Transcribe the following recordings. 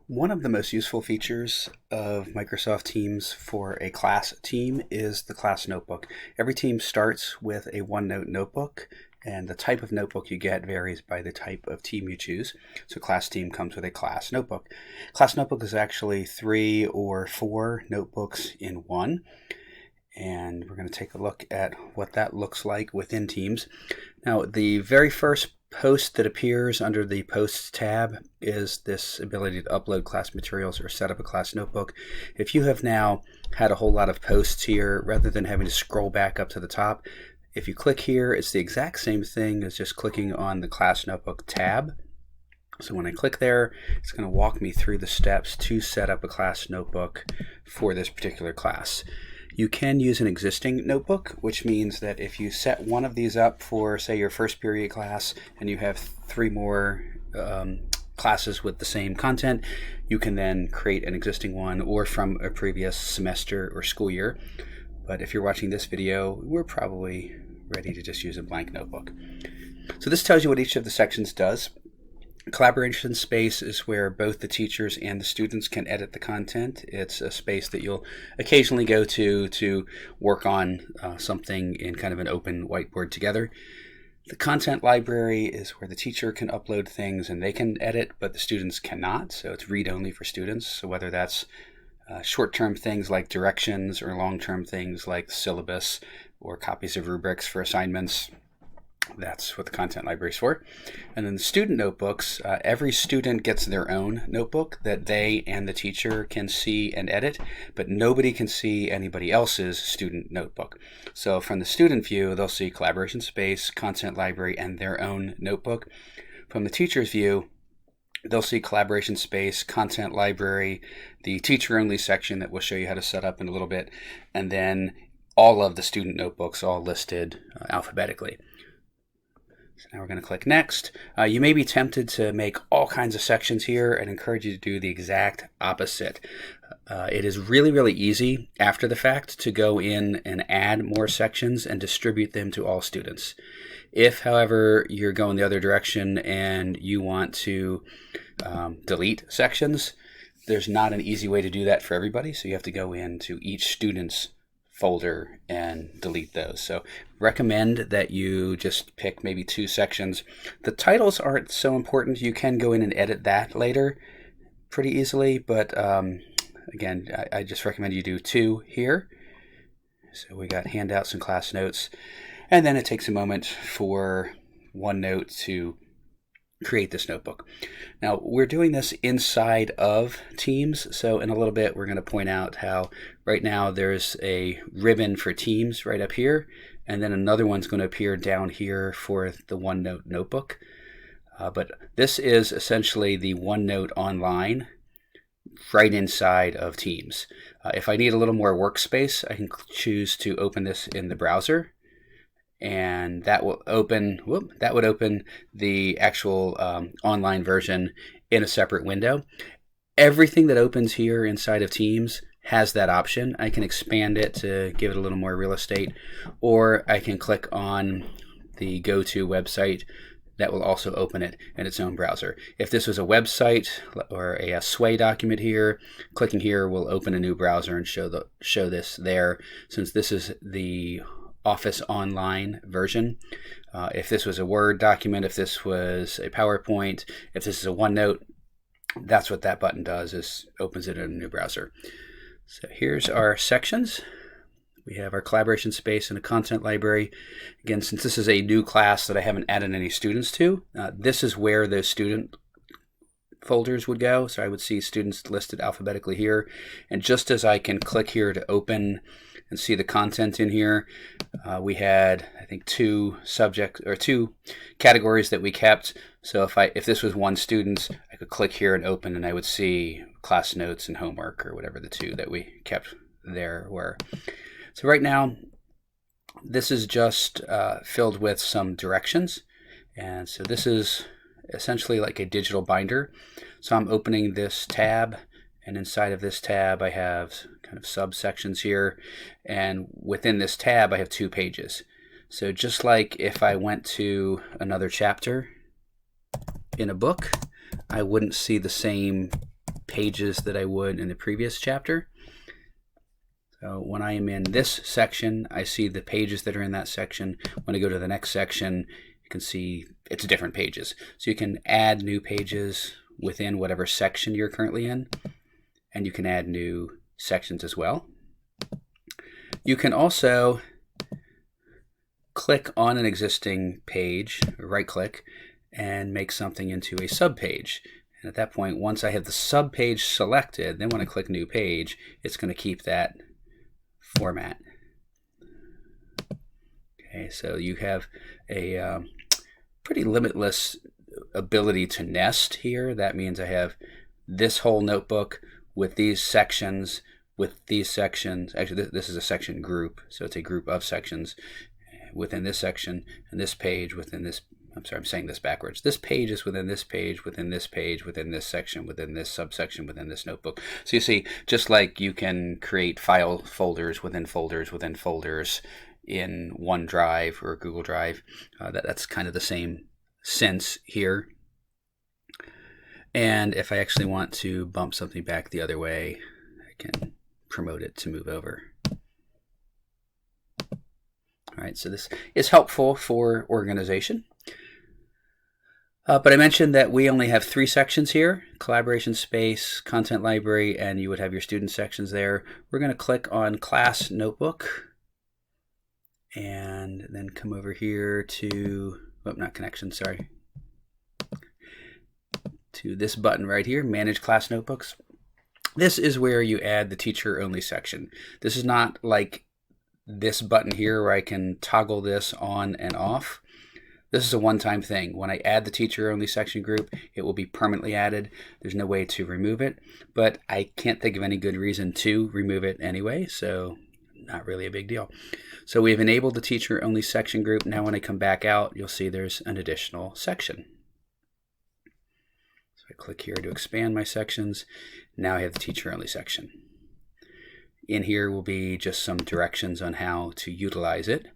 One of the most useful features of Microsoft Teams for a class team is the class notebook. Every team starts with a OneNote notebook, and the type of notebook you get varies by the type of team you choose. So class team comes with a class notebook. Class notebook is actually 3 or 4 notebooks in one, and we're going to take a look at what that looks like within Teams. Now, the very first post that appears under the Posts tab is this ability to upload class materials or set up a class notebook. If you have now had a whole lot of posts here, rather than having to scroll back up to the top, if you click here, it's the exact same thing as just clicking on the class notebook tab. So when I click there, it's going to walk me through the steps to set up a class notebook for this particular class. You can use an existing notebook, which means that if you set one of these up for, say, your first period class, and you have 3 more classes with the same content, you can then create an existing one or from a previous semester or school year. But if you're watching this video, we're probably ready to just use a blank notebook. So this tells you what each of the sections does. Collaboration space is where both the teachers and the students can edit the content. It's a space that you'll occasionally go to work on something in kind of an open whiteboard together. The content library is where the teacher can upload things and they can edit, but the students cannot. So it's read-only for students. So whether that's short-term things like directions or long-term things like syllabus or copies of rubrics for assignments, that's what the content library is for. And then the student notebooks, every student gets their own notebook that they and the teacher can see and edit, but nobody can see anybody else's student notebook. So from the student view, they'll see collaboration space, content library, and their own notebook. From the teacher's view, they'll see collaboration space, content library, the teacher-only section that we'll show you how to set up in a little bit, and then all of the student notebooks all listed alphabetically. So now we're going to click Next. You may be tempted to make all kinds of sections here and encourage you to do the exact opposite. It is really, really easy after the fact to go in and add more sections and distribute them to all students. If, however, you're going the other direction and you want to delete sections, there's not an easy way to do that for everybody, so you have to go into each student's folder and delete those. So recommend that you just pick maybe 2 sections. The titles aren't so important. You can go in and edit that later pretty easily, but again, I just recommend you do 2 here. So we got handouts and class notes, and then it takes a moment for OneNote to create this notebook. Now we're doing this inside of Teams, so in a little bit we're going to point out how right now there's a ribbon for Teams right up here, and then another one's going to appear down here for the OneNote notebook. But this is essentially the OneNote Online right inside of Teams. If I need a little more workspace, I can choose to open this in the browser, and that will open the actual online version in a separate window. Everything that opens here inside of Teams has that option. I can expand it to give it a little more real estate, or I can click on the go-to website that will also open it in its own browser. If this was a website or a Sway document here, clicking here will open a new browser and show this there, since this is the Office Online version. If this was a Word document, if this was a PowerPoint, if this is a OneNote, that's what that button does, is opens it in a new browser. So here's our sections. We have our collaboration space and a content library. Again, since this is a new class that I haven't added any students to, this is where those student folders would go. So I would see students listed alphabetically here. And just as I can click here to open and see the content in here, we had, I think, 2 categories that we kept. So if this was one student, I could click here and open, and I would see class notes and homework, or whatever the 2 that we kept there were. So right now, this is just filled with some directions. And so this is essentially like a digital binder. So I'm opening this tab, and inside of this tab I have kind of subsections here, and within this tab I have 2 pages. So just like if I went to another chapter in a book, I wouldn't see the same pages that I would in the previous chapter. So when I am in this section, I see the pages that are in that section. When I go to the next section, you can see it's different pages. So you can add new pages within whatever section you're currently in, and you can add new sections as well. You can also click on an existing page, right-click, and make something into a subpage. And at that point, once I have the subpage selected, then when I click New Page, it's going to keep that format. Okay, so you have a pretty limitless ability to nest here. That means I have this whole notebook with these sections, Actually, this is a section group, so it's a group of sections within this section, and this page within this. I'm sorry, I'm saying this backwards. This page is within this page, within this page, within this section, within this subsection, within this notebook. So you see, just like you can create file folders within folders within folders in OneDrive or Google Drive, that's kind of the same sense here. And if I actually want to bump something back the other way, I can promote it to move over. All right, so this is helpful for organization. But I mentioned that we only have 3 sections here: collaboration space, content library, and you would have your student sections there. We're going to click on class notebook and then come over here to, not connection, sorry, to this button right here, manage class notebooks. This is where you add the teacher only section. This is not like this button here where I can toggle this on and off. This is a one-time thing. When I add the teacher-only section group, it will be permanently added. There's no way to remove it, but I can't think of any good reason to remove it anyway, so not really a big deal. So we've enabled the teacher-only section group. Now when I come back out, you'll see there's an additional section. So I click here to expand my sections. Now I have the teacher-only section. In here will be just some directions on how to utilize it.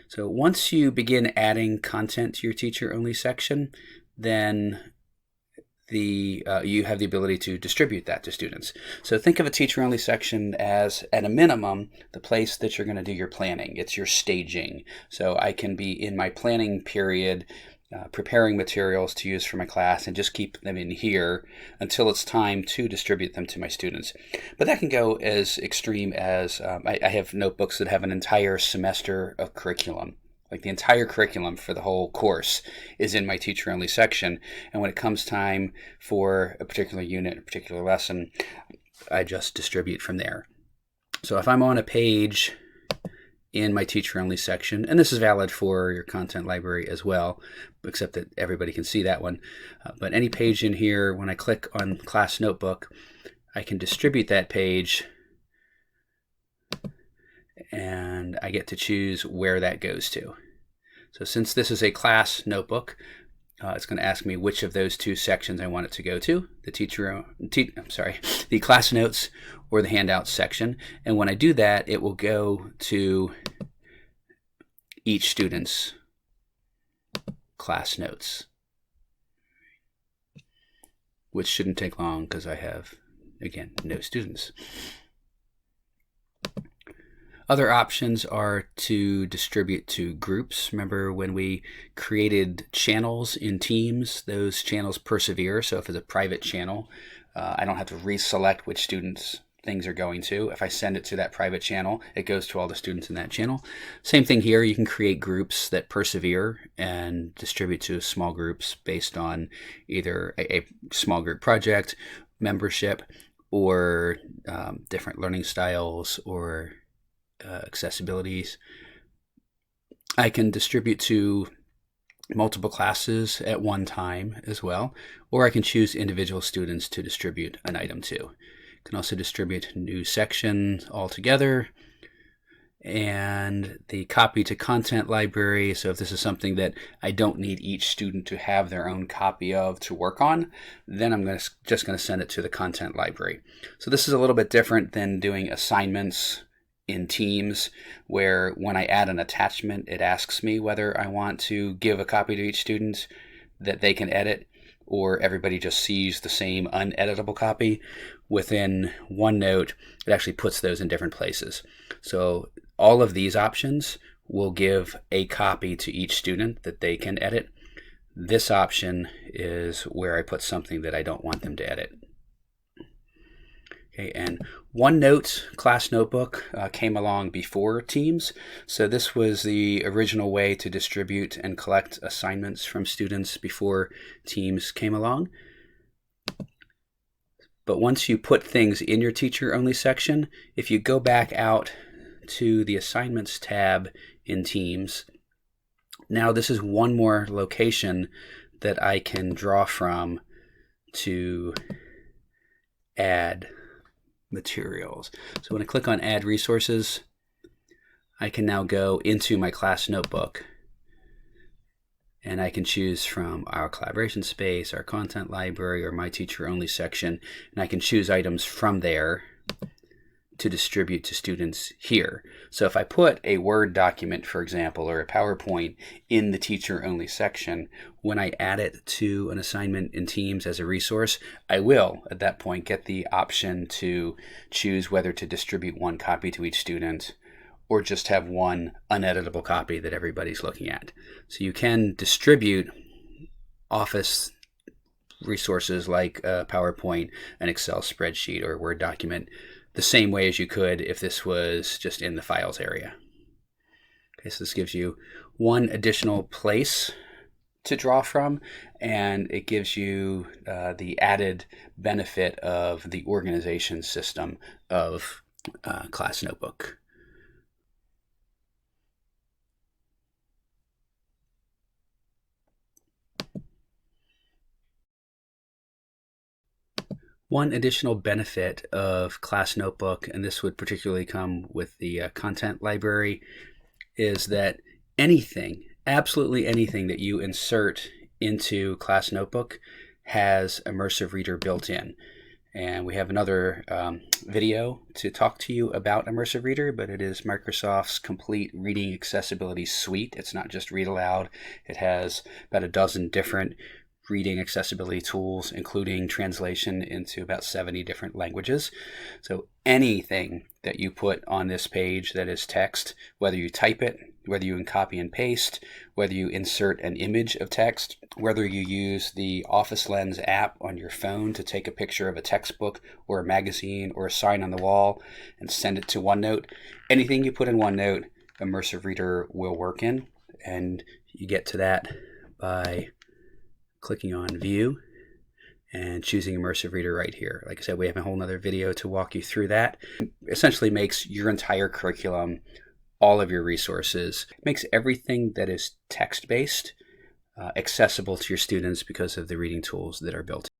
So once you begin adding content to your teacher-only section, then you have the ability to distribute that to students. So think of a teacher-only section as, at a minimum, the place that you're going to do your planning. It's your staging. So I can be in my planning period preparing materials to use for my class and just keep them in here until it's time to distribute them to my students. But that can go as extreme as I have notebooks that have an entire semester of curriculum. Like the entire curriculum for the whole course is in my teacher-only section. And when it comes time for a particular unit, a particular lesson, I just distribute from there. So if I'm on a page in my teacher-only section, and this is valid for your content library as well, except that everybody can see that one. But any page in here, when I click on Class Notebook, I can distribute that page, and I get to choose where that goes to. So since this is a class notebook, it's going to ask me which of those 2 sections I want it to go to, the class notes or the handouts section. And when I do that, it will go to each student's class notes, which shouldn't take long because I have, again, no students. Other options are to distribute to groups. Remember when we created channels in Teams, those channels persevere. So if it's a private channel, I don't have to reselect which students things are going to. If I send it to that private channel, it goes to all the students in that channel. Same thing here. You can create groups that persevere and distribute to small groups based on either a small group project, membership, or different learning styles or accessibilities. I can distribute to multiple classes at one time as well, or I can choose individual students to distribute an item to. You can also distribute new sections altogether, and the copy to content library. So if this is something that I don't need each student to have their own copy of to work on, then I'm just going to send it to the content library. So this is a little bit different than doing assignments in Teams, where when I add an attachment, it asks me whether I want to give a copy to each student that they can edit, or everybody just sees the same uneditable copy. Within OneNote, it actually puts those in different places. So all of these options will give a copy to each student that they can edit. This option is where I put something that I don't want them to edit. Okay, and OneNote Class Notebook came along before Teams. So this was the original way to distribute and collect assignments from students before Teams came along. But once you put things in your teacher-only section, if you go back out to the Assignments tab in Teams, now this is one more location that I can draw from to add materials. So when I click on Add Resources, I can now go into my class notebook, and I can choose from our collaboration space, our content library, or my teacher only section, and I can choose items from there to distribute to students here. So if I put a Word document, for example, or a PowerPoint in the teacher only section, when I add it to an assignment in Teams as a resource, I will at that point get the option to choose whether to distribute one copy to each student or just have one uneditable copy that everybody's looking at. So you can distribute Office resources like a PowerPoint, an Excel spreadsheet, or a Word document the same way as you could if this was just in the files area. Okay, so this gives you one additional place to draw from, and it gives you the added benefit of the organization system of Class Notebook. One additional benefit of Class Notebook, and this would particularly come with the content library, is that anything, absolutely anything that you insert into Class Notebook has Immersive Reader built in. And we have another video to talk to you about Immersive Reader, but it is Microsoft's complete reading accessibility suite. It's not just read aloud. It has about a dozen different reading accessibility tools, including translation into about 70 different languages. So anything that you put on this page that is text, whether you type it, whether you can copy and paste, whether you insert an image of text, whether you use the Office Lens app on your phone to take a picture of a textbook or a magazine or a sign on the wall and send it to OneNote, anything you put in OneNote, Immersive Reader will work in. And you get to that by clicking on View and choosing Immersive Reader right here. Like I said, we have a whole nother video to walk you through that. It essentially makes your entire curriculum, all of your resources, makes everything that is text-based accessible to your students because of the reading tools that are built in.